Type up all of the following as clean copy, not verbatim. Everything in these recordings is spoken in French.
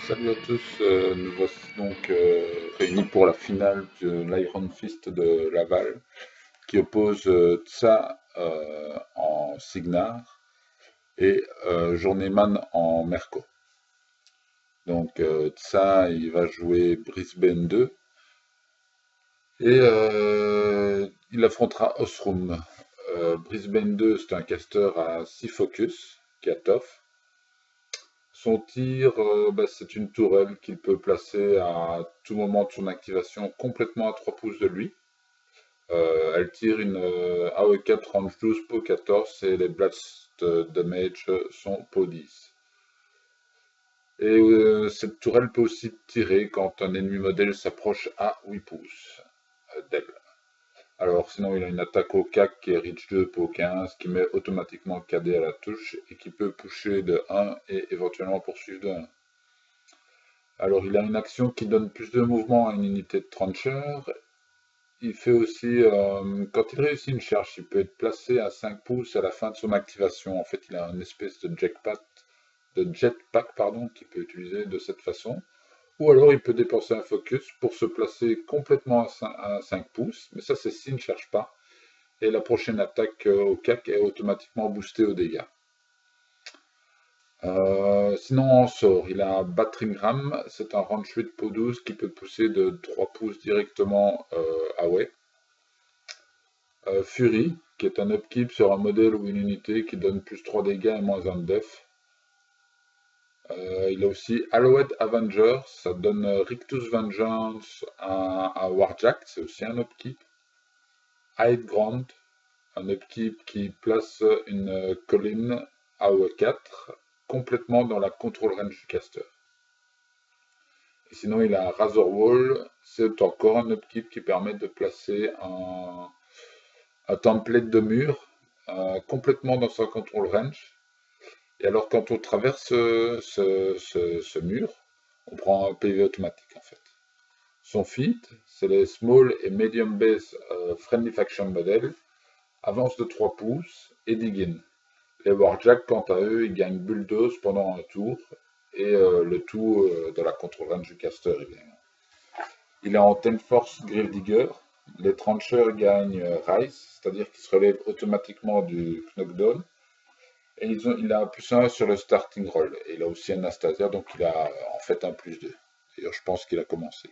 Salut à tous, nous voici donc réunis pour la finale de l'Iron Fist de Laval qui oppose Tsa en Signar et Journeyman en Merco. Donc Tsa il va jouer Brisbane 2 et il affrontera Osrum. Brisbane 2 c'est un caster à 6 focus qui a Toff. Son tir, c'est une tourelle qu'il peut placer à tout moment de son activation complètement à 3 pouces de lui. Elle tire une AE4 range 12 po 14 et les blast damage sont po 10. Et cette tourelle peut aussi tirer quand un ennemi modèle s'approche à 8 pouces d'elle. Alors sinon il a une attaque au CAC qui est Reach 2 po 15 qui met automatiquement KD à la touche et qui peut pusher de 1 et éventuellement poursuivre de 1. Alors il a une action qui donne plus de mouvement à une unité de Trencher. Il fait aussi, quand il réussit une charge, il peut être placé à 5 pouces à la fin de son activation. En fait, il a une espèce de jetpack qu'il peut utiliser de cette façon. Ou alors il peut dépenser un focus pour se placer complètement à 5 pouces, mais ça c'est s'il ne cherche pas. Et la prochaine attaque au CAC est automatiquement boostée aux dégâts. Sinon en sort, il a Battering Ram, c'est un range 8 po 12 qui peut pousser de 3 pouces directement away. Fury, qui est un upkeep sur un modèle ou une unité qui donne plus 3 dégâts et moins 1 de def. Il a aussi Alouette Avenger, ça donne Rictus Vengeance à Warjack, c'est aussi un upkeep. Hide Ground, un upkeep qui place une colline AOE4 complètement dans la control range du caster. Et sinon, il a Razor Wall, c'est encore un upkeep qui permet de placer un template de mur complètement dans sa control range. Et alors, quand on traverse ce mur, on prend un PV automatique en fait. Son feat, c'est les Small et Medium Base Friendly Faction Model, avance de 3 pouces et dig in. Les Warjack, quant à eux, ils gagnent Bulldoze pendant un tour, et le tout dans la control range du caster, évidemment. Il est en 10 Force Gravedigger. Les Trenchers gagnent Rise, c'est-à-dire qu'ils se relèvent automatiquement du Knockdown. Et il a un plus 1 sur le starting roll. Et il a aussi un Anastasia, donc il a en fait un plus 2. D'ailleurs, je pense qu'il a commencé.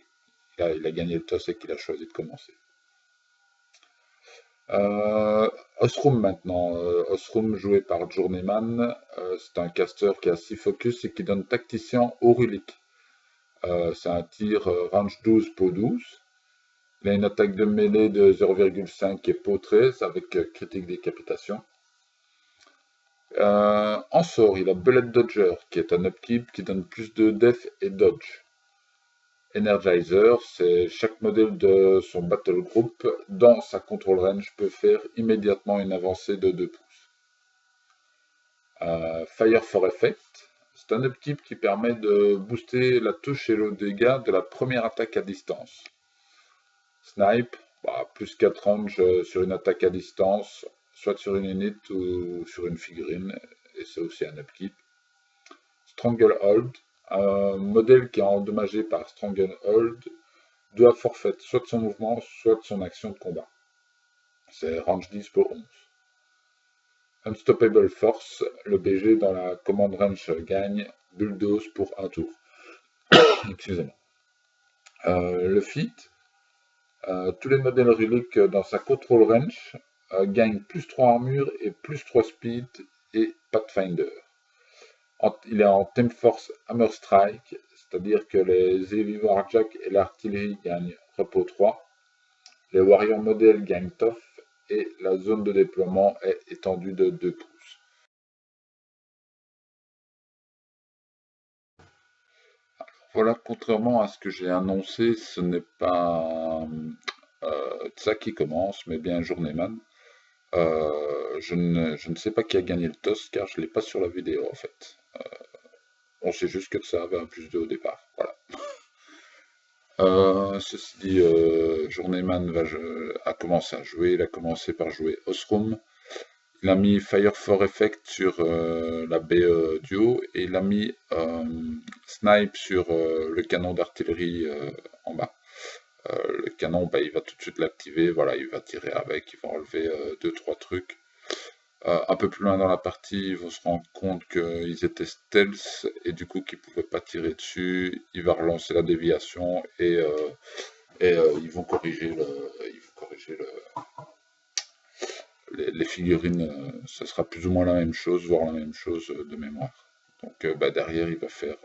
Il a gagné le toss et qu'il a choisi de commencer. Osrum maintenant. Osrum joué par Journeyman. C'est un caster qui a 6 focus et qui donne Tacticien Aurulic. C'est un tir range 12 po 12. Il a une attaque de mêlée de 0,5 qui est po 13 avec critique décapitation. En sort, il a Bullet Dodger qui est un upkeep qui donne plus de def et dodge. Energizer, c'est chaque modèle de son battle group dans sa control range peut faire immédiatement une avancée de 2 pouces. Fire for Effect, c'est un upkeep qui permet de booster la touche et le dégât de la première attaque à distance. Snipe, plus 4 range sur une attaque à distance, soit sur une unit ou sur une figurine, et c'est aussi un upkeep. Stranglehold, un modèle qui est endommagé par Stranglehold doit forfait soit de son mouvement, soit de son action de combat. C'est range 10 pour 11. Unstoppable Force, le BG dans la command range gagne Bulldoze pour un tour. Excusez-moi. Le feat, tous les modèles reliques dans sa control range gagnent plus 3 armure et plus 3 speed et Pathfinder. Il est en Temp Force Hammer Strike, c'est-à-dire que les Heavy Warjack et l'artillerie gagnent repos 3. Les Warrior modèles gagnent Tough et la zone de déploiement est étendue de 2 pouces. Voilà, contrairement à ce que j'ai annoncé, ce n'est pas ça qui commence, mais bien Journeyman. Je ne sais pas qui a gagné le toss car je ne l'ai pas sur la vidéo en fait. On sait juste que ça avait un plus 2 au départ. Voilà. Ceci dit, Journeyman a commencé à jouer. Il a commencé par jouer Osrum. il a mis Fire for Effect sur la BE duo et il a mis Snipe sur le canon d'artillerie en bas. Le canon, bah, il va tout de suite l'activer, voilà, il va tirer avec, il va enlever 2-3 trucs. Un peu plus loin dans la partie, ils vont se rendre compte qu'ils étaient stealth et du coup qu'ils ne pouvaient pas tirer dessus. Il va relancer la déviation et ils vont corriger les figurines. Ça sera plus ou moins la même chose, voire la même chose de mémoire. Donc bah, derrière, il va faire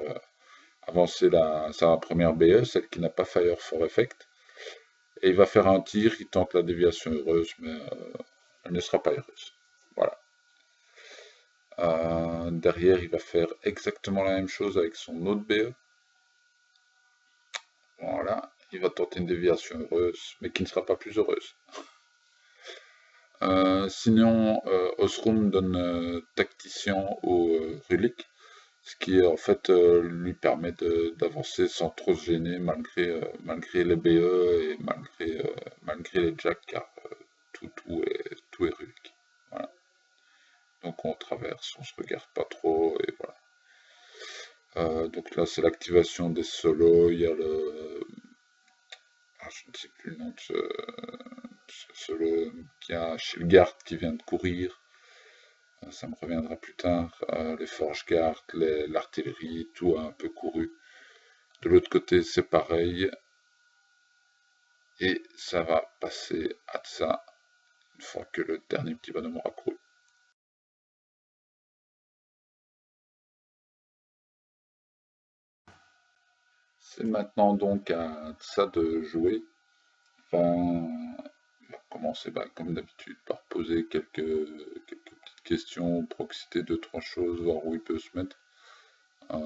avancer sa première BE, celle qui n'a pas Fire for Effect. Et il va faire un tir, il tente la déviation heureuse, mais elle ne sera pas heureuse. Voilà. Derrière, il va faire exactement la même chose avec son autre BE. Voilà, il va tenter une déviation heureuse, mais qui ne sera pas plus heureuse. Sinon, Osrum donne tacticien au Rulik, ce qui en fait lui permet d'avancer sans trop se gêner malgré les BE et malgré les jacks, car tout est Rulik. Voilà. Donc on traverse, on se regarde pas trop et voilà. Donc là c'est l'activation des solos, il y a le... je ne sais plus le nom de ce solo, qui a Shilgard qui vient de courir, ça me reviendra plus tard, les Forge Guard, l'artillerie, tout a un peu couru. De l'autre côté c'est pareil, et ça va passer à ça une fois que le dernier petit bonhomme aura couru. C'est maintenant donc à ça de jouer. Enfin, on va commencer comme d'habitude par poser quelques petites questions, proxiter 2-3 choses, voir où il peut se mettre. Ça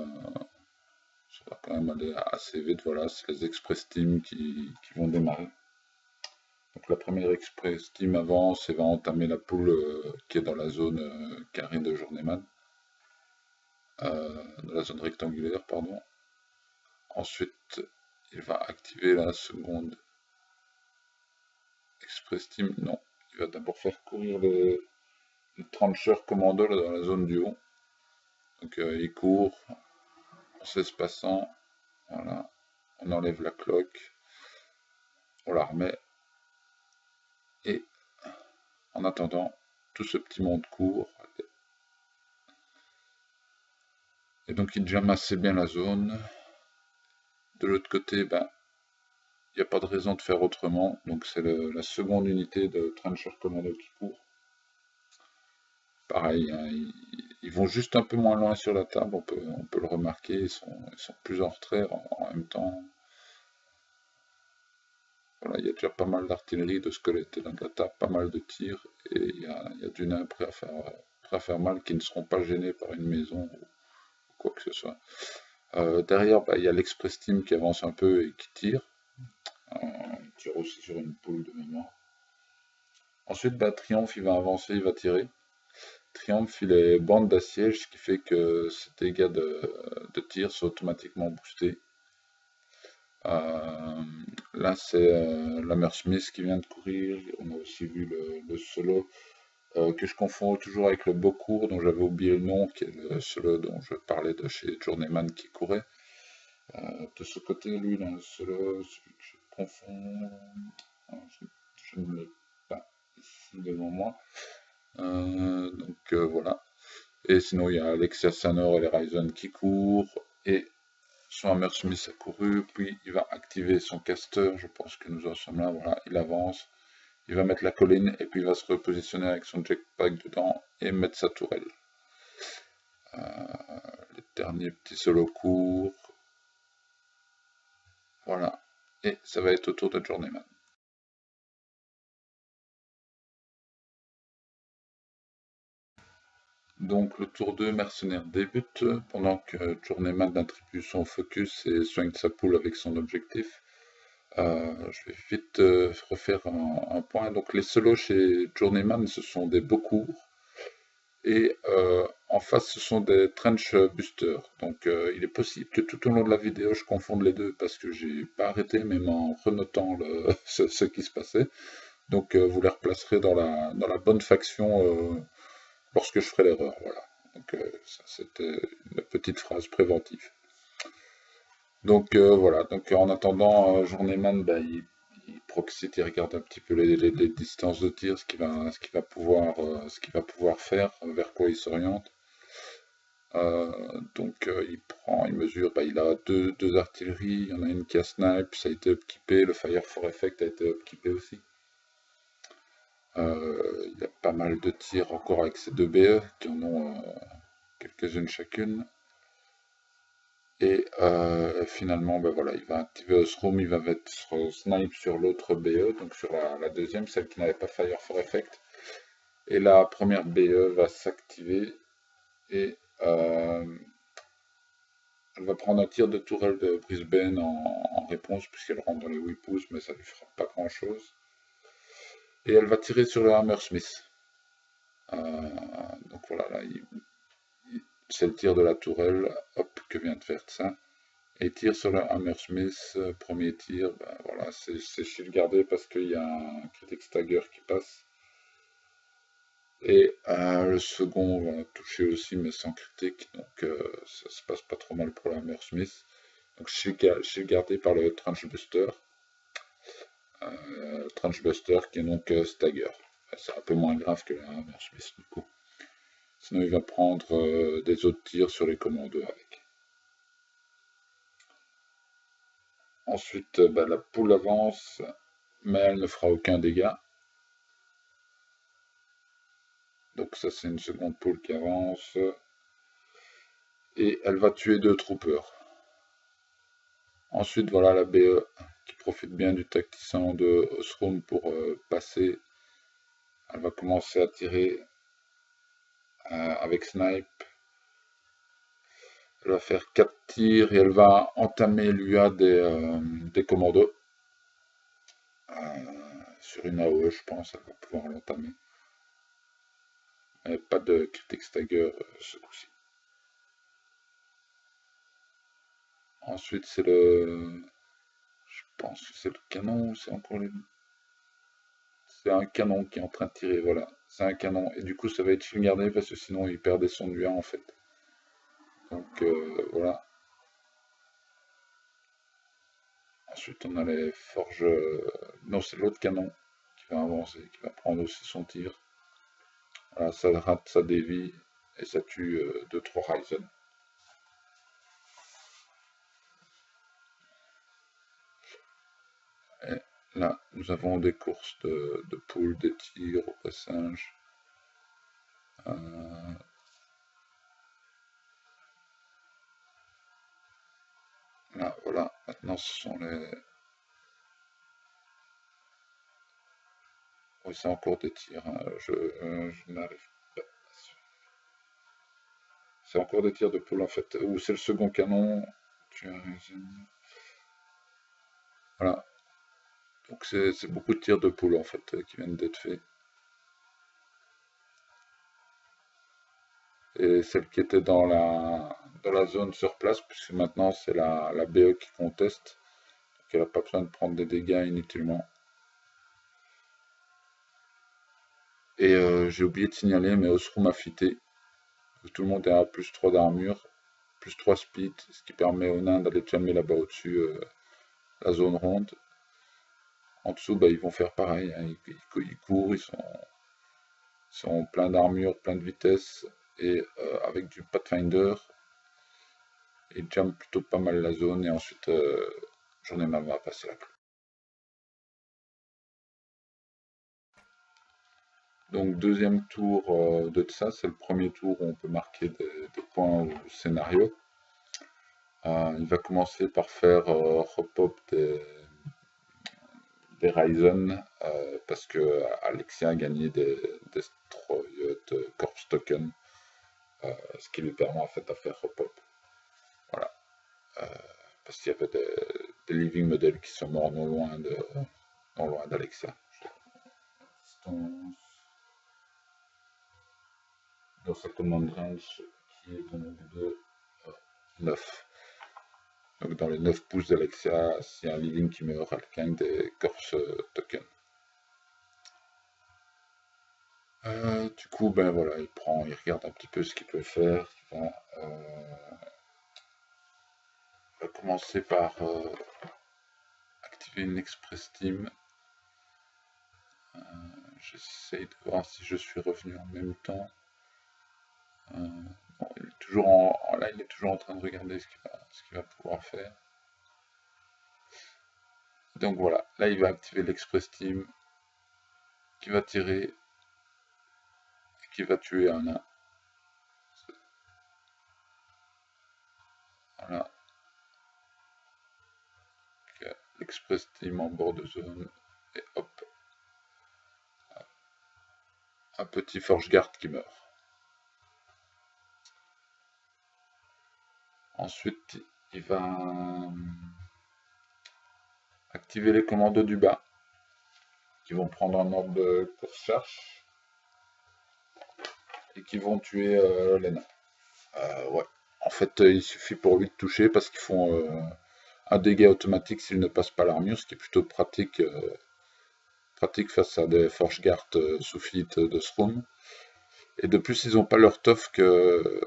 va quand même aller assez vite, voilà, c'est les Express Team qui vont démarrer. Donc la première Express Team avance et va entamer la poule qui est dans la zone carrée de Journeyman. Dans la zone rectangulaire, pardon. Ensuite, il va activer la seconde Express Team. Non, il va d'abord faire courir le Trencher Commando là, dans la zone du haut. Donc il court en s'espaçant. Voilà. On enlève la cloque. On la remet. Et en attendant, tout ce petit monde court. Et donc il jamme assez bien la zone. De l'autre côté, ben, il n'y a pas de raison de faire autrement. Donc c'est la seconde unité de Trencher Commando qui court. Pareil, hein, ils vont juste un peu moins loin sur la table, on peut le remarquer, ils sont plus en retrait en même temps. Voilà, il y a déjà pas mal d'artillerie, de squelettes dans la table, pas mal de tirs, et il y a du nain prêt à faire mal, qui ne seront pas gênés par une maison ou quoi que ce soit. Derrière, bah, il y a l'Express Team qui avance un peu et qui tire. Il tire aussi sur une poule de mémoire. Ensuite, bah, Triomphe, il va avancer, il va tirer. Triomphe, il est bande d'assiège, ce qui fait que ses dégâts de tir sont automatiquement boostés. Là, c'est l'Hammersmith qui vient de courir. On a aussi vu le solo que je confonds toujours avec le Beaucourt, dont j'avais oublié le nom, qui est le solo dont je parlais de chez Journeyman qui courait. De ce côté, lui, dans le solo, celui que je confonds, je ne l'ai pas ici devant moi. Donc voilà. Et sinon, il y a Alexia Sanor et les Ryzen qui courent. Et son Hammersmith a couru. Puis il va activer son caster. Je pense que nous en sommes là. Voilà, il avance. Il va mettre la colline. Et puis il va se repositionner avec son jetpack dedans. Et mettre sa tourelle. Le dernier petit solo court. Voilà. Et ça va être au tour de Journeyman. Donc le tour 2 mercenaire débute pendant que Journeyman attribue son focus et soigne sa poule avec son objectif. Je vais vite refaire un point. Donc les solos chez Journeyman, ce sont des beaux cours. Et en face, ce sont des trench boosters. Donc il est possible que tout au long de la vidéo, je confonde les deux parce que j'ai pas arrêté, même en renotant ce qui se passait. Donc vous les replacerez dans la bonne faction lorsque je ferai l'erreur. Voilà. Donc ça, c'était une petite phrase préventive. Donc voilà, donc en attendant, Journeyman, bah, il proxite, il regarde un petit peu les distances de tir, ce qu'il va pouvoir faire, vers quoi il s'oriente. Donc il mesure, bah, il a deux artilleries, il y en a une qui a snipe, ça a été upkeepé, le Fire for Effect a été upkeepé aussi. Il a pas mal de tirs encore avec ces deux BE qui en ont quelques-unes chacune. Et finalement, ben voilà, il va activer Osroom, il va mettre Snipe sur l'autre BE, donc sur la deuxième, celle qui n'avait pas Fire for Effect. Et la première BE va s'activer et elle va prendre un tir de tourelle de Brisbane en réponse, puisqu'elle rentre dans les 8 pouces, mais ça lui fera pas grand chose. Et elle va tirer sur le Hammersmith. Donc voilà, là, c'est le tir de la tourelle, hop, que vient de faire ça. Et tire sur le Hammersmith, premier tir, ben voilà, c'est shieldgardé parce qu'il y a un critic stagger qui passe. Et le second va toucher aussi, mais sans critique, donc ça se passe pas trop mal pour le Hammersmith. Donc shieldgardé par le Trenchbuster. Trenchbuster qui est donc stagger. C'est un peu moins grave que le Hammersmith du coup. Sinon il va prendre des autres tirs sur les commandos avec. Ensuite, bah, la poule avance, mais elle ne fera aucun dégât. Donc ça c'est une seconde poule qui avance. Et elle va tuer deux troopers. Ensuite voilà la BE qui profite bien du tacticien de Osroom pour passer. Elle va commencer à tirer avec Snipe. Elle va faire 4 tirs et elle va entamer l'UA des commandos. Sur une AOE je pense, elle va pouvoir l'entamer. Pas de critic stagger ce coup-ci. Ensuite c'est le... Je pense que c'est le canon ou c'est encore les... C'est un canon qui est en train de tirer, voilà. C'est un canon. Et du coup, ça va être shieldgardé parce que sinon, il perdait son UA en fait. Donc voilà. Ensuite, on a les forges. Non, c'est l'autre canon qui va avancer, qui va prendre aussi son tir. Voilà, ça rate, ça dévie et ça tue 2-3 Ryzen. Et là, nous avons des courses de poules, des tirs au passage. Là, voilà. Maintenant, ce sont les... Oui, c'est encore des tirs. Hein. Je n'arrive pas. C'est encore des tirs de poule en fait. Ou c'est le second canon. Tu as raison. Voilà. Donc c'est beaucoup de tirs de poule en fait qui viennent d'être faits. Et celle qui était dans la zone sur place, puisque maintenant c'est la BE qui conteste. Donc elle n'a pas besoin de prendre des dégâts inutilement. Et j'ai oublié de signaler, mais Osroom a fité. Tout le monde est à plus 3 d'armure, plus 3 speed, ce qui permet aux nains d'aller jammer là-bas au-dessus la zone ronde. En dessous, bah, ils vont faire pareil, hein. Ils courent, ils sont pleins d'armure, plein de vitesse, et avec du Pathfinder, ils jamment plutôt pas mal la zone, et ensuite, Journeyman va passer la clé. Donc deuxième tour de ça, c'est le premier tour où on peut marquer des points au scénario. Il va commencer par faire repop des Ryzen parce que Alexia a gagné des Destroyed Corpse Token, ce qui lui permet en fait de faire repop. Voilà. Parce qu'il y avait des living models qui sont morts non loin d'Alexia. Dans sa command range qui est donc de 9. Donc dans les 9 pouces d'Alexia, s'il y a un living qui meurt, elle gagne des corpse tokens. Du coup, ben voilà, il regarde un petit peu ce qu'il peut faire. Il va commencer par activer une Express Team. J'essaye de voir si je suis revenu en même temps. Bon, il est toujours là, il est toujours en train de regarder ce qu'il va pouvoir faire. Donc voilà, là il va activer l'Express Team qui va tirer et qui va tuer un nain. Voilà, l'Express Team en bord de zone et hop, un petit Forge Guard qui meurt. Ensuite, il va activer les commandos du bas qui vont prendre un ordre de course-cherche et qui vont tuer les nains. Ouais. En fait, il suffit pour lui de toucher parce qu'ils font un dégât automatique s'ils ne passent pas l'armure, ce qui est plutôt pratique, face à des Forge Guard sous fit de Sroom. Et de plus, ils n'ont pas leur tof que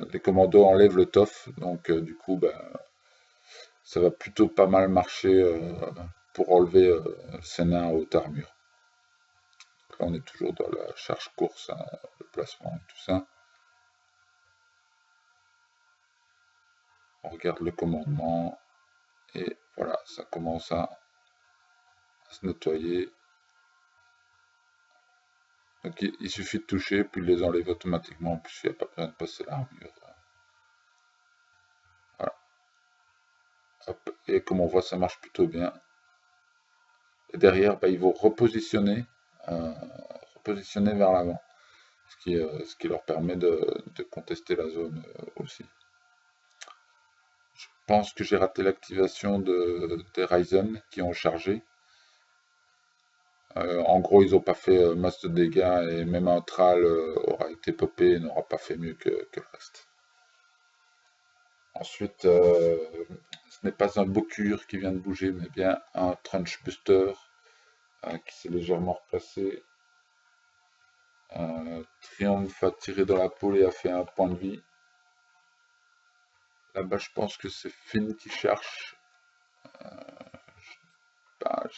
les commandos enlèvent le tof, donc du coup, ben, ça va plutôt pas mal marcher pour enlever ces nains à haute armure. Donc là, on est toujours dans la charge course, hein, le placement et tout ça. On regarde le commandement et voilà, ça commence à se nettoyer. Donc il suffit de toucher, puis il les enlève automatiquement, puis il n'y a pas besoin de passer l'armure. Voilà. Hop. Et comme on voit, ça marche plutôt bien. Et derrière, bah, ils vont euh, repositionner vers l'avant, ce qui leur permet de contester la zone aussi. Je pense que j'ai raté l'activation des Ryzen qui ont chargé. En gros, ils n'ont pas fait masse de dégâts et même un Thrall aura été popé et n'aura pas fait mieux que le reste. Ensuite, ce n'est pas un Bocure qui vient de bouger, mais bien un Trench Buster qui s'est légèrement replacé. Triomphe a tiré dans la poule et a fait un point de vie. Là-bas, je pense que c'est Finn qui cherche.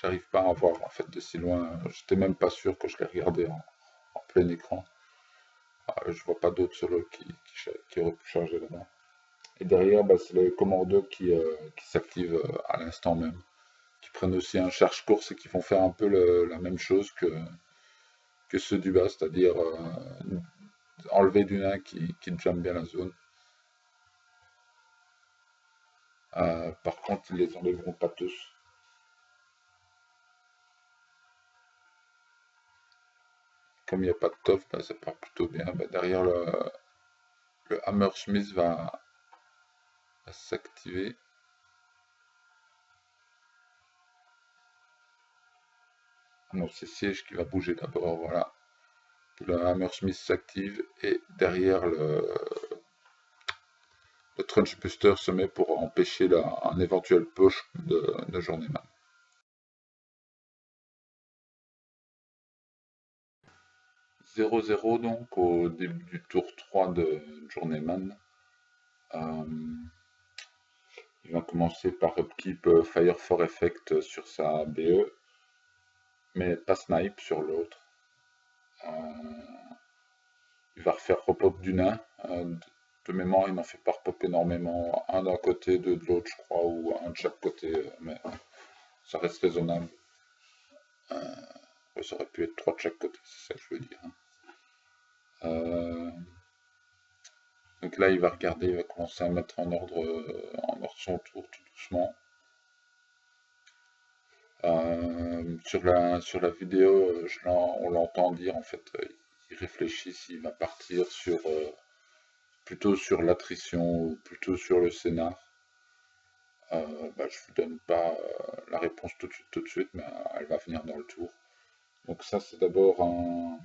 J'arrive pas à voir en fait de si loin. J'étais même pas sûr que je l'ai regardé en plein écran. Je vois pas d'autres solo qui auraient pu charger là-bas. Et derrière, bah, c'est les commandos qui s'activent à l'instant même, qui prennent aussi un charge course et qui vont faire un peu la même chose que ceux du bas, c'est-à-dire enlever du nain qui jamme bien la zone. Par contre, ils les enlèveront pas tous. Comme il n'y a pas de tof, bah, ça part plutôt bien. Bah, derrière, le Hammersmith va s'activer. Non, c'est Siège qui va bouger d'abord, voilà. Le Hammersmith s'active et derrière le Trench Buster se met pour empêcher un éventuel push de Journeyman. 0-0 donc au début du tour 3 de Journeyman. Il va commencer par upkeep Fire for Effect sur sa BE, mais pas Snipe sur l'autre. Il va refaire repop du nain. De mémoire, il m'en fait pas repop énormément. Un d'un côté, deux de l'autre, je crois, ou un de chaque côté, mais ça reste raisonnable. Ça aurait pu être trois de chaque côté, c'est ça que je veux dire. Donc là, il va regarder, il va commencer à mettre en ordre son tour tout doucement. Sur la vidéo, on l'entend dire en fait, il réfléchit s'il va partir plutôt sur l'attrition ou plutôt sur le scénar. Bah, je vous donne pas la réponse tout de suite, mais elle va venir dans le tour. Donc ça, c'est d'abord un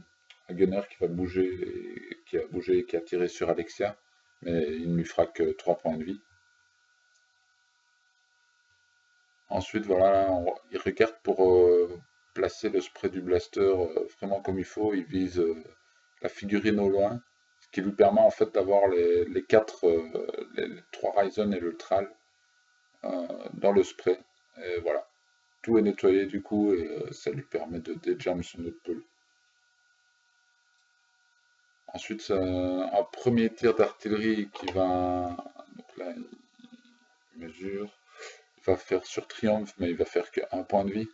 gunner qui va bouger, qui a bougé et qui a tiré sur Alexia, mais il ne lui fera que 3 points de vie. Ensuite, voilà, il regarde placer le spray du blaster vraiment comme il faut. Il vise la figurine au loin, ce qui lui permet en fait d'avoir les quatre, les trois Ryzen et le Thrall dans le spray. Et voilà, tout est nettoyé du coup et ça lui permet de déjam son autre pull. Ensuite, c'est un premier tir d'artillerie qui va, donc là il mesure, il va faire sur triomphe mais il va faire qu'un point de vie.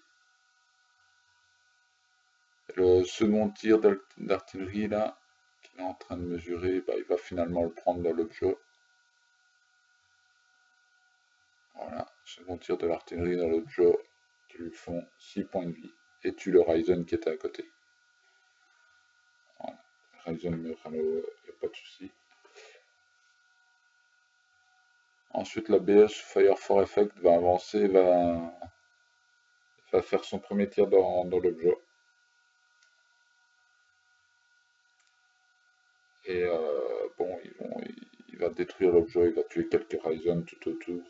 Le second tir d'artillerie là, qu'il est en train de mesurer, bah, il va finalement le prendre dans l'objet. Voilà, second tir de l'artillerie dans l'objet qui lui font 6 points de vie et tue le Ryzen qui était à côté. Voilà. Ryzen meurt à l'eau, il n'y a pas de souci. Ensuite, la BS Fire for Effect va avancer, va faire son premier tir dans l'objet. Et bon, il va détruire l'objet, il va tuer quelques Ryzen tout autour.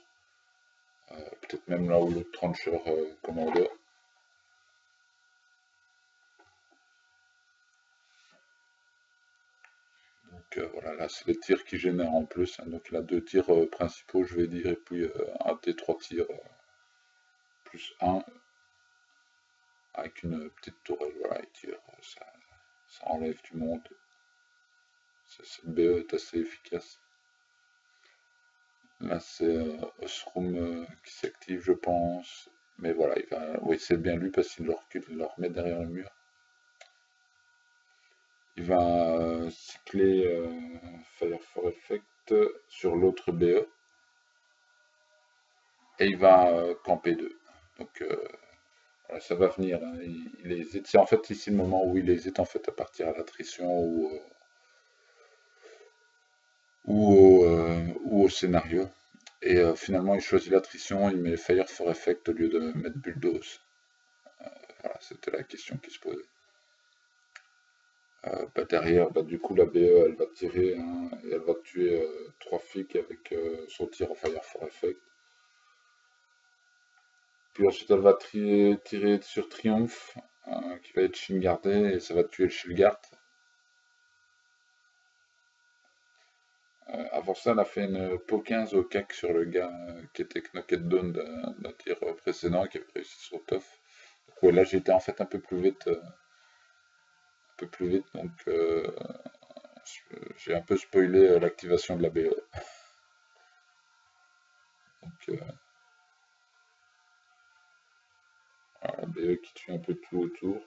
Peut-être même là où le Trencher commandait. Donc voilà, là c'est les tirs qui génèrent en plus. Hein. Donc il a deux tirs principaux, je vais dire, et puis un des trois tirs plus un avec une petite tourelle. Voilà, il tire, ça enlève du monde. Cette BE est assez efficace. Là c'est Osroom qui s'active, je pense. Mais voilà, il va. Oui, c'est bien lui parce qu'il le recule, il le remet derrière le mur. Il va cycler Fire for Effect sur l'autre BE. Et il va camper 2. Donc voilà, ça va venir. Hein. Il hésite. C'est en fait ici le moment où il hésite en fait à partir à l'attrition ou au scénario. Et finalement il choisit l'attrition, il met Fire for Effect au lieu de mettre Bulldoze. Voilà, c'était la question qui se posait. Bah derrière, bah du coup la BE elle va tirer hein, et elle va tuer 3 flics avec son tir en Fire for Effect. Puis ensuite elle va tirer sur Triomphe, qui va être shieldgardé et ça va tuer le shieldguard. Avant ça, elle a fait une peau 15 au cac sur le gars qui était knocked down d'un tir précédent, qui avait réussi son tough. Donc ouais, là j'étais en fait un peu plus vite, donc j'ai un peu spoilé l'activation de la BE. Donc voilà, la BE qui tue un peu tout autour.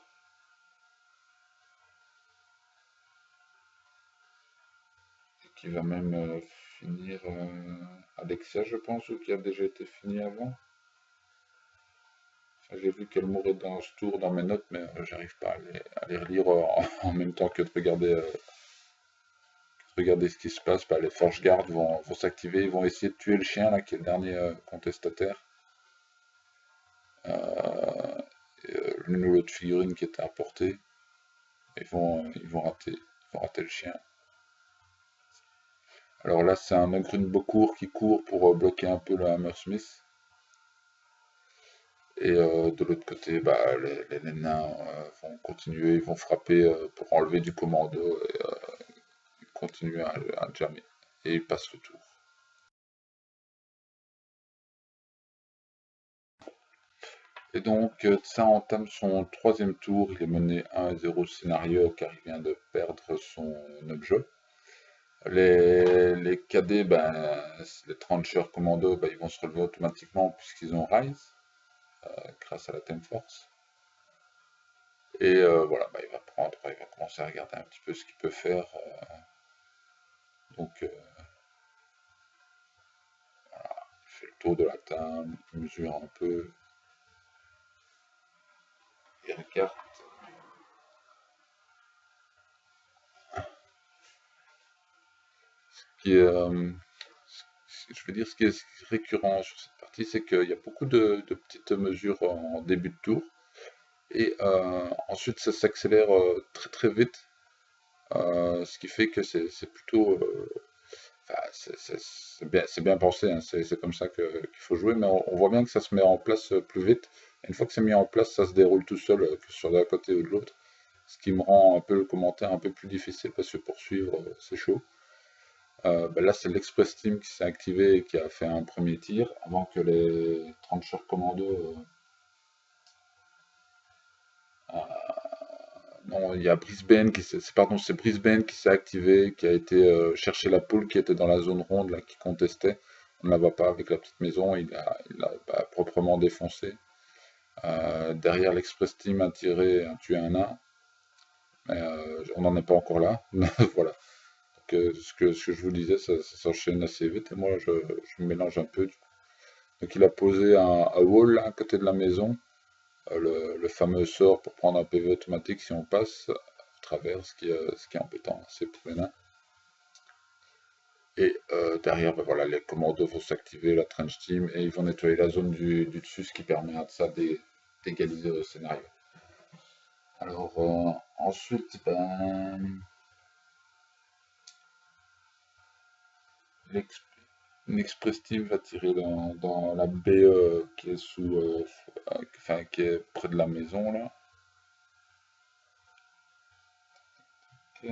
Et qui va même finir Alexia, je pense, ou qui a déjà été fini avant. J'ai vu qu'elle mourait dans ce tour dans mes notes, mais j'arrive pas à les relire en même temps que de regarder ce qui se passe. Bah, les Forge Guards vont s'activer, ils vont essayer de tuer le chien, là, qui est le dernier contestataire. L'une ou l'autre figurine qui était apportée. Ils vont rater le chien. Alors là, c'est un Ogrun Bokour qui court pour bloquer un peu le Hammersmith. Et de l'autre côté, bah, les nains vont continuer, ils vont frapper pour enlever du commando et continuer à jammer. Et ils passent le tour. Et donc, ça entame son troisième tour. Il est mené 1-0 scénario car il vient de perdre son objet. Les cadets, ben, les Trencher Commando, ben, ils vont se relever automatiquement puisqu'ils ont Rise grâce à la Time Force. Et voilà, bah, il va commencer à regarder un petit peu ce qu'il peut faire. Donc, voilà, il fait le tour de la table, il mesure un peu, il regarde. Je veux dire, ce qui est récurrent sur cette partie, c'est qu'il y a beaucoup de petites mesures en début de tour. Et ensuite, ça s'accélère très très vite. Ce qui fait que c'est plutôt Enfin, c'est bien pensé, hein, c'est comme ça qu'il faut jouer, mais on voit bien que ça se met en place plus vite. Et une fois que c'est mis en place, ça se déroule tout seul, que sur d'un côté ou de l'autre. Ce qui me rend un peu le commentaire un peu plus difficile parce que poursuivre, c'est chaud. Là, c'est l'Express Team qui s'est activé et qui a fait un premier tir avant que les Trencher Commando. Non, il y a Brisbane pardon, c'est Brisbane qui s'est activé, qui a été chercher la poule qui était dans la zone ronde là, qui contestait. On ne la voit pas avec la petite maison, il a proprement défoncé. Derrière, l'Express Team a tiré, a tué un nain, mais on n'en est pas encore là. Voilà. Donc, ce que je vous disais, ça s'enchaîne assez vite et moi je me mélange un peu. Donc il a posé un wall là, à côté de la maison, le fameux sort pour prendre un PV automatique si on passe à travers, ce qui est embêtant, c'est pour les nains. Et derrière, ben voilà, les commandos vont s'activer, la trench team, et ils vont nettoyer la zone du dessus, ce qui permet à ça d'égaliser le scénario. Alors ensuite, ben, l'ex- une express team va tirer dans la baie qui est enfin, qui est près de la maison là. Ok.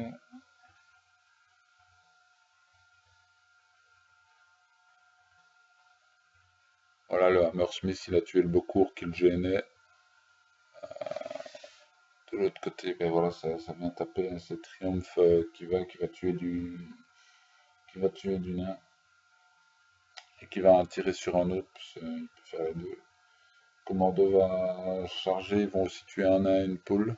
Voilà, le Hammersmith, il a tué le Beaucourt qui le gênait. De l'autre côté, ben voilà, ça vient taper, hein, c'est Triumph qui va tuer du nain et qui va en tirer sur un autre, parce qu'il peut faire les deux. Commando va charger, ils vont aussi tuer un nain et une poule.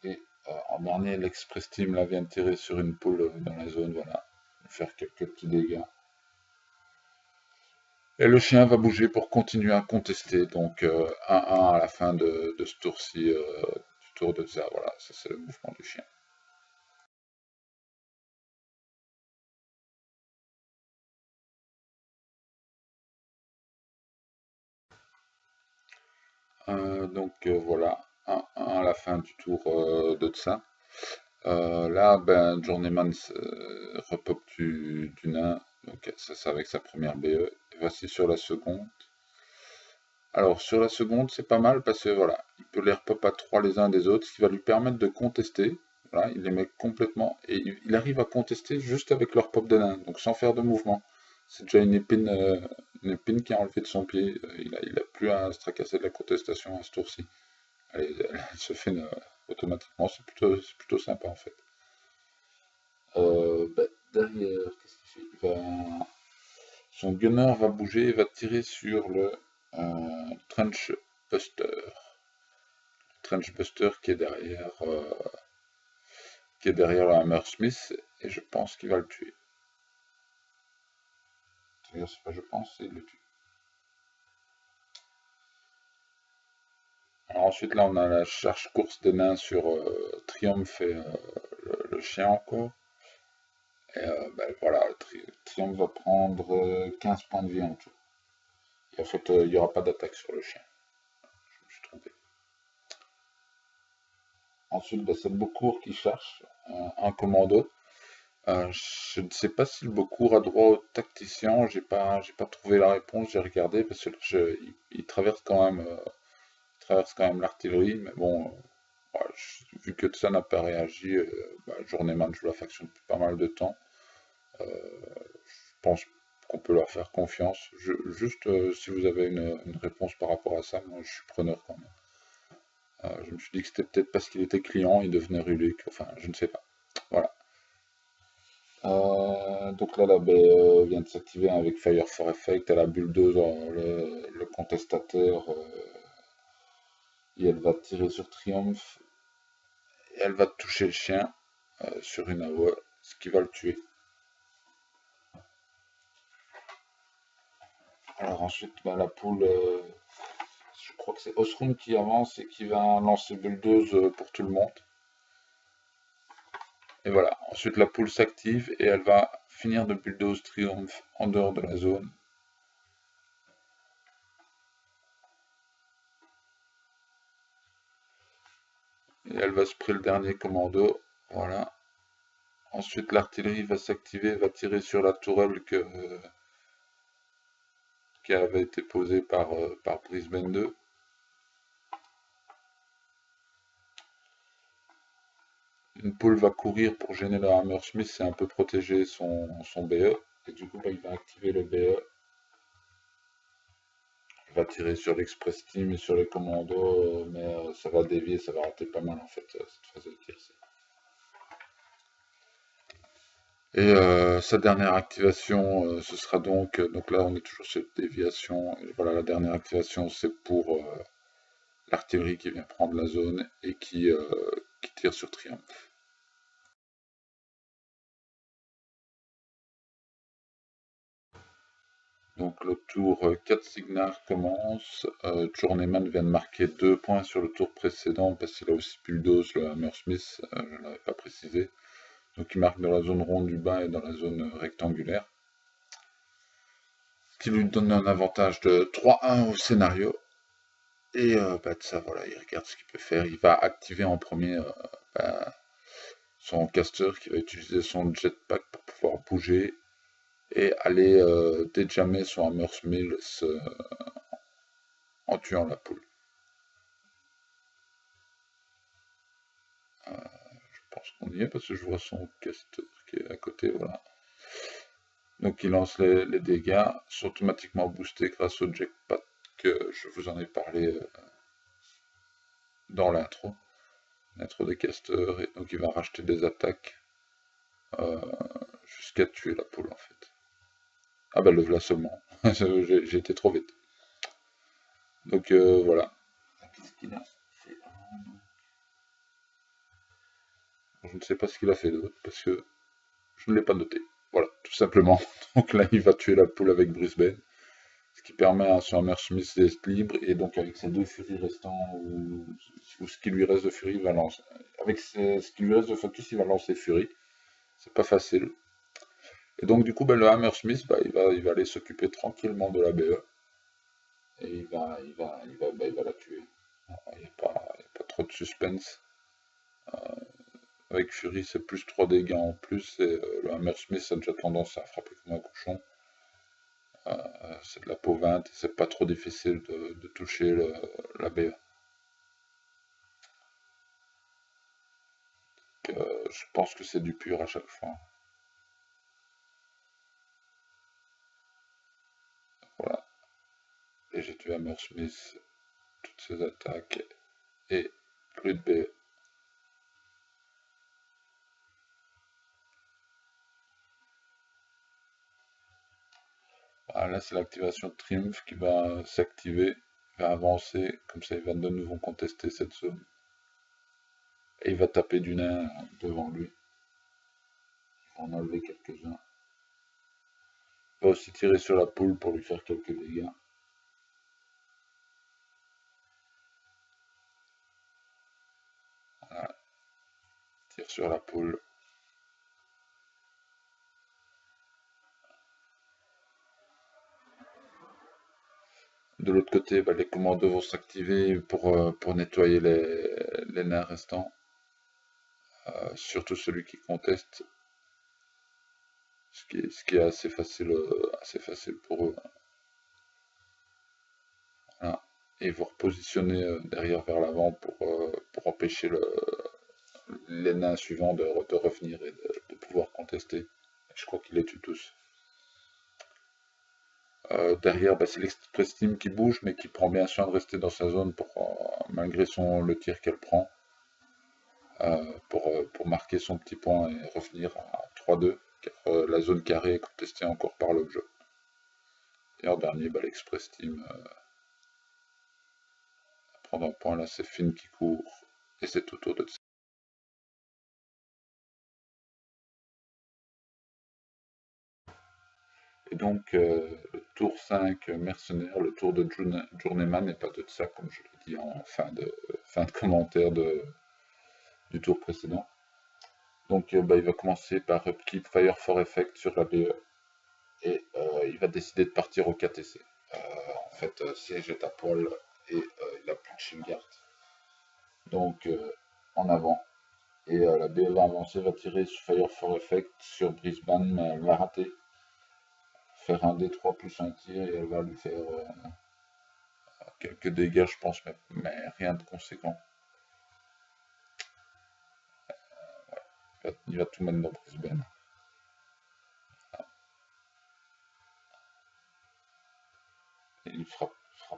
Et en dernier, l'Express Team là vient de tirer sur une poule dans la zone, voilà, faire quelques petits dégâts. Et le chien va bouger pour continuer à contester, donc 1-1 à la fin de ce tour-ci, du tour de ça, voilà, ça c'est le mouvement du chien. Voilà, 1-1 à la fin du tour de ça. Là, ben, Journeyman repop du nain, donc ça c'est avec sa première BE. Et voici sur la seconde. Alors sur la seconde, c'est pas mal parce que voilà, il peut les repop à 3 les uns des autres, ce qui va lui permettre de contester. Voilà, il les met complètement et il arrive à contester juste avec leur pop de nain, donc sans faire de mouvement. C'est déjà une épine qui a enlevé de son pied. Il a plus à se tracasser de la contestation à ce tour-ci. Elle se fait automatiquement, c'est plutôt sympa en fait. Derrière, qu'est-ce qu'il fait? Son gunner va bouger et va tirer sur le Trench Buster. Trench Buster qui est derrière le Hammersmith et je pense qu'il va le tuer. C'est-à-dire, c'est pas je pense, c'est il le tue. Alors ensuite là on a la charge course des nains sur Triumph et le chien encore. Et voilà, Triumph va prendre 15 points de vie en tout. Et en fait, il n'y aura pas d'attaque sur le chien. Je me suis trompé. Ensuite, c'est le Beaucourt qui cherche un commando. Je ne sais pas si le Beaucourt a droit au tacticien. J'ai pas trouvé la réponse. J'ai regardé parce que il traverse quand même l'artillerie. Mais bon, voilà, vu que ça n'a pas réagi, Journeyman joue la faction depuis pas mal de temps. Je pense qu'on peut leur faire confiance. Juste, si vous avez une réponse par rapport à ça, moi je suis preneur quand même. Je me suis dit que c'était peut-être parce qu'il était client, il devenait Rulik, enfin je ne sais pas. Voilà. Donc là, la baie vient de s'activer avec Fire for Effect. Elle a bulldoze le contestataire et elle va tirer sur Triumph. Et elle va toucher le chien sur une AOE, ce qui va le tuer. Alors ensuite, la poule, je crois que c'est Osrum qui avance et qui va lancer bulldoze pour tout le monde. Et voilà, ensuite la poule s'active et elle va finir de bulldoze Triumph en dehors de la zone. Et elle va spray le dernier commando. Voilà. Ensuite, l'artillerie va s'activer, va tirer sur la tourelle qui avait été posée par Brisbane 2. Une poule va courir pour gêner le Hammersmith et un peu protéger son BE. Et du coup, il va activer le BE. Il va tirer sur l'Express Team et sur les commandos, mais ça va dévier, ça va rater pas mal en fait, cette phase de tir. Et sa dernière activation, ce sera donc là on est toujours sur déviation, et voilà la dernière activation c'est pour l'artillerie qui vient prendre la zone et qui tire sur Triomphe. Donc le tour 4 Signar commence, Journeyman vient de marquer 2 points sur le tour précédent parce qu'il a aussi bulldoze le Hammersmith, je ne l'avais pas précisé. Donc il marque dans la zone ronde du bas et dans la zone rectangulaire. Ce qui lui donne un avantage de 3-1 au scénario. Et ça, voilà, il regarde ce qu'il peut faire. Il va activer en premier son caster qui va utiliser son jetpack pour pouvoir bouger et aller déjammer son Hammersmith en tuant la poule. Je pense qu'on y est parce que je vois son caster qui est à côté, voilà. Donc il lance les dégâts, sont automatiquement boostés grâce au jetpack que je vous en ai parlé dans l'intro des casters, et donc il va racheter des attaques jusqu'à tuer la poule en fait. Ah bah le voilà seulement, j'ai été trop vite. Donc voilà. Qu'est-ce qu'il a fait? Je ne sais pas ce qu'il a fait d'autre parce que je ne l'ai pas noté. Voilà, tout simplement. Donc là il va tuer la poule avec Brisbane, ce qui permet à son Hammersmith d'être libre, et donc avec ses 2 furies restants, ou ce qui lui reste de furie, il va lancer. Avec ce qui lui reste de focus, il va lancer furie. C'est pas facile. Et donc du coup, le Hammersmith, il va aller s'occuper tranquillement de la BE. Et il va la tuer. Il n'y a pas trop de suspense. Avec Fury, c'est plus 3 dégâts en plus, et le Hammersmith a déjà tendance à frapper comme un cochon. C'est de la peau 20 et c'est pas trop difficile de toucher la BE. Je pense que c'est du pur à chaque fois. Voilà. Et j'ai tué Hammersmith, toutes ses attaques, et plus de BE. Voilà, là c'est l'activation de Triumph qui va s'activer, va avancer, comme ça il va de nouveau contester cette zone. Et il va taper du nain devant lui. Il va en enlever quelques-uns. Il va aussi tirer sur la poule pour lui faire quelques dégâts. Voilà. Tire sur la poule. De l'autre côté, les commandos vont s'activer pour nettoyer les nains restants. Surtout celui qui conteste. Ce qui est assez facile pour eux. Voilà. Et ils vont repositionner derrière vers l'avant pour empêcher les nains suivants de revenir et de pouvoir contester. Je crois qu'il les tue tous. Derrière, c'est l'Express Team qui bouge, mais qui prend bien soin de rester dans sa zone malgré le tir qu'elle prend, pour marquer son petit point et revenir à 3-2, car la zone carrée est contestée encore par l'objet. Et en dernier, l'Express Team prendre un point. Là, c'est Finn qui court, et c'est au tour de. Et donc, le tour 5 mercenaire, le tour de Journeyman, et pas de ça, comme je l'ai dit en fin de commentaire du tour précédent. Donc, il va commencer par Upkeep Fire for Effect sur la BE, et il va décider de partir au KTC. En fait, siège est à poil, et il a plus de shield guard. Donc, en avant. Et la BE va avancer, va tirer sur Fire for Effect sur Brisbane, mais elle va rater. Faire un D3 plus un tir et elle va lui faire quelques dégâts, je pense, mais rien de conséquent. Il va tout mettre dans Brisbane. Et il fera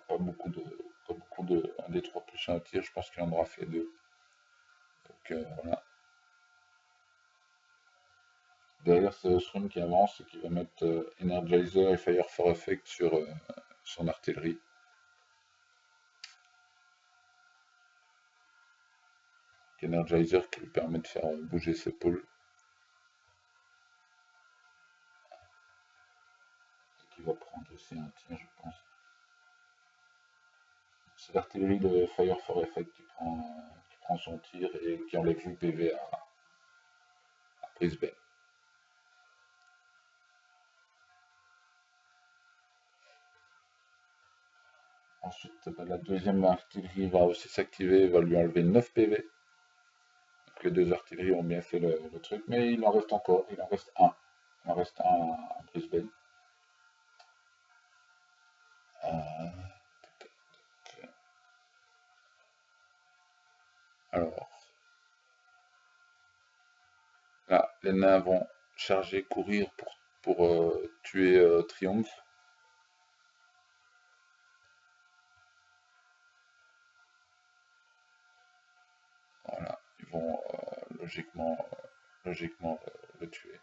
pas beaucoup de 1 D3 plus un tir, je pense qu'il en aura fait 2. Donc voilà. Derrière, c'est Osrum qui avance et qui va mettre Energizer et Fire for Effect sur son artillerie. Energizer qui lui permet de faire bouger ses poules. Et qui va prendre aussi un tir, je pense. C'est l'artillerie de Fire for Effect qui prend son tir et qui enlève le PV à Brisbane. Ensuite, la deuxième artillerie va aussi s'activer, va lui enlever 9 PV. Donc les deux artilleries ont bien fait le truc, mais il en reste encore, il en reste un. Il en reste un à Brisbane. Alors, là, les nains vont charger, courir pour tuer Triomphe. Voilà, ils vont logiquement le tuer.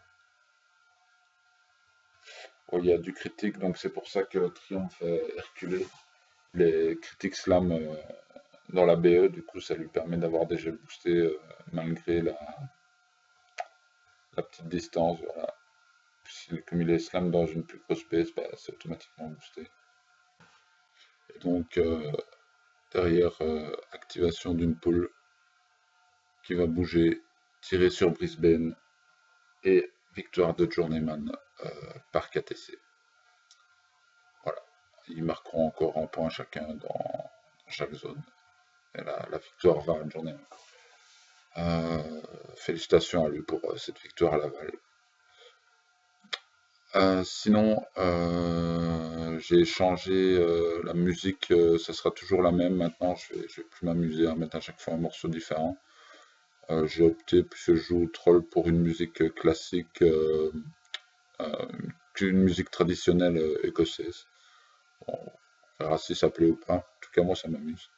Oh, il y a du critique, donc c'est pour ça que Triomphe est reculé. Les critiques slam dans la BE, du coup ça lui permet d'avoir des jets boostés malgré la petite distance. Voilà. Comme il est slam dans une plus grosse base, bah, c'est automatiquement boosté. Et donc derrière, activation d'une poule qui va bouger, tirer sur Brisbane et victoire de Journeyman par KTC. Voilà, ils marqueront encore un point chacun dans chaque zone. Et la victoire va à Journeyman. Félicitations à lui pour cette victoire à Laval. Sinon, j'ai changé la musique, ça sera toujours la même maintenant, je vais plus m'amuser à mettre à chaque fois un morceau différent. J'ai opté, puisque je joue Troll, pour une musique classique, une musique traditionnelle écossaise. Bon, on verra si ça plaît ou pas, en tout cas moi ça m'amuse.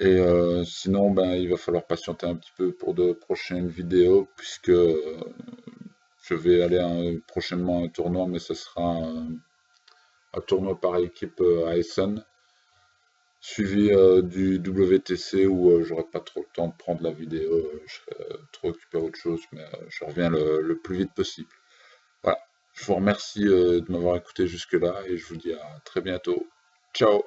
Et sinon, ben, il va falloir patienter un petit peu pour de prochaines vidéos, puisque je vais aller prochainement à un tournoi, mais ce sera un tournoi par équipe à Essen, suivi du WTC où j'aurai pas trop le temps de prendre la vidéo, je serai trop occupé à autre chose, mais je reviens le plus vite possible. Voilà, je vous remercie de m'avoir écouté jusque-là et je vous dis à très bientôt. Ciao!